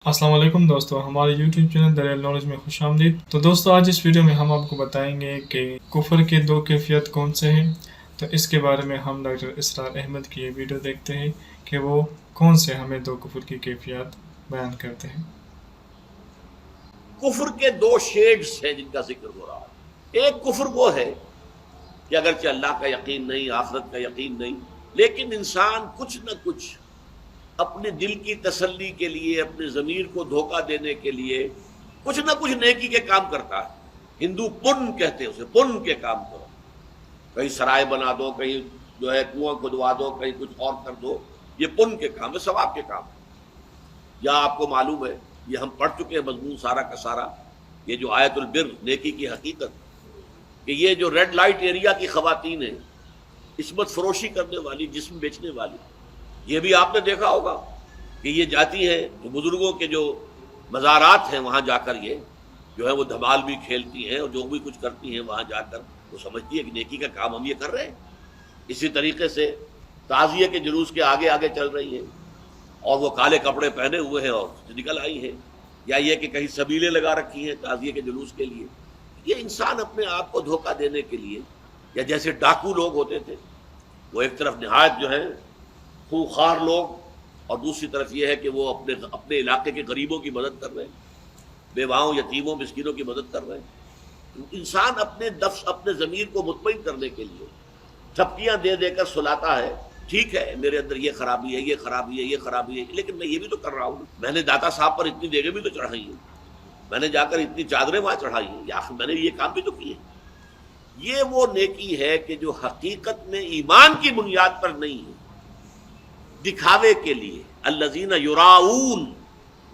अस्सलाम वालेकुम दोस्तों, हमारे YouTube चैनल दरियाल नॉलेज में खुश आमदीद। तो दोस्तों, आज इस वीडियो में हम आपको बताएंगे कि कुफर के दो कैफियत कौन से हैं। तो इसके बारे में हम डॉक्टर इसरार अहमद की ये वीडियो देखते हैं कि वो कौन से हमें दो कुफर की कैफियत बयान करते हैं। कुफर के दो शेड्स हैं जिनका जिक्र हो रहा है। एक कुफर वो है कि अगरचे अल्लाह का यकीन नहीं, आखिरत का यकीन नहीं, लेकिन इंसान कुछ न कुछ अपने दिल की तसल्ली के लिए, अपने ज़मीर को धोखा देने के लिए कुछ न कुछ नेकी के काम करता है। हिंदू पुण्य कहते हैं उसे, पुण्य के काम करो, कहीं सराय बना दो, कहीं जो है कुआं खुदवा दो, कहीं कुछ और कर दो, ये पुण्य के काम है, सवाब के काम है। या आपको मालूम है, ये हम पढ़ चुके हैं मजमून सारा का सारा, ये जो आयतुल बिर, नेकी की हकीकत, कि ये जो रेड लाइट एरिया की खवातीन है, इस्मत फरोशी करने वाली, जिस्म बेचने वाली, ये भी आपने देखा होगा कि ये जाती हैं तो बुजुर्गों के जो मज़ारात हैं वहाँ जाकर ये जो है वो धमाल भी खेलती हैं और जो भी कुछ करती हैं वहाँ जाकर वो समझती है कि नेकी का काम हम ये कर रहे हैं। इसी तरीके से ताज़िये के जुलूस के आगे आगे चल रही हैं और वो काले कपड़े पहने हुए हैं और निकल आई हैं, या ये कि कहीं सबीलें लगा रखी हैं ताज़िये के जुलूस के लिए। ये इंसान अपने आप को धोखा देने के लिए, या जैसे डाकू लोग होते थे, वो एक तरफ नहायत जो है खूंखार लोग और दूसरी तरफ ये है कि वो अपने इलाके के गरीबों की मदद कर रहे हैं, बेवाओं, यतीमों, मिस्किनों की मदद कर रहे हैं। इंसान अपने ज़मीर को मुतमईन करने के लिए झपकियाँ दे देकर सुलाता है, ठीक है मेरे अंदर ये खराबी है, ये खराबी है, ये खराबी है, लेकिन मैं ये भी तो कर रहा हूँ, मैंने दाता साहब पर इतनी देगें भी तो चढ़ाई हैं, मैंने जाकर इतनी चादरें वहाँ चढ़ाई हैं, या मैंने ये काम भी तो किए। ये वो नेकी है कि जो हकीकत में ईमान की बुनियाद पर नहीं है, दिखावे के लिए, अल्लज़ीना युराऊन,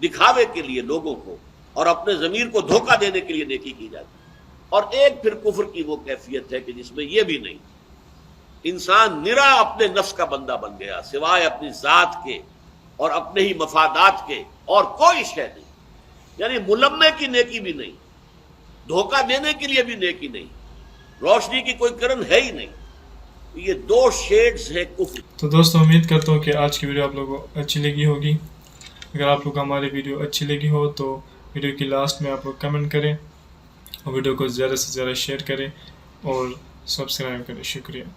दिखावे के लिए लोगों को और अपने ज़मीर को धोखा देने के लिए नेकी की जाती है। और एक फिर कुफ्र की वो कैफियत है कि जिसमें ये भी नहीं, इंसान निरा अपने नफ्स का बंदा बन गया, सिवाय अपनी ज़ात के और अपने ही मफादात के और कोई शय नहीं, यानी मुलम्मे की नेकी भी नहीं, धोखा देने के लिए भी नेकी नहीं, रोशनी की कोई किरण है ही नहीं। ये दो शेड्स है कुफ्र। तो दोस्तों, उम्मीद करता हूँ कि आज की वीडियो आप लोगों को अच्छी लगी होगी। अगर आप लोग को हमारी वीडियो अच्छी लगी हो तो वीडियो की लास्ट में आप लोग कमेंट करें और वीडियो को ज़्यादा से ज़्यादा शेयर करें और सब्सक्राइब करें। शुक्रिया।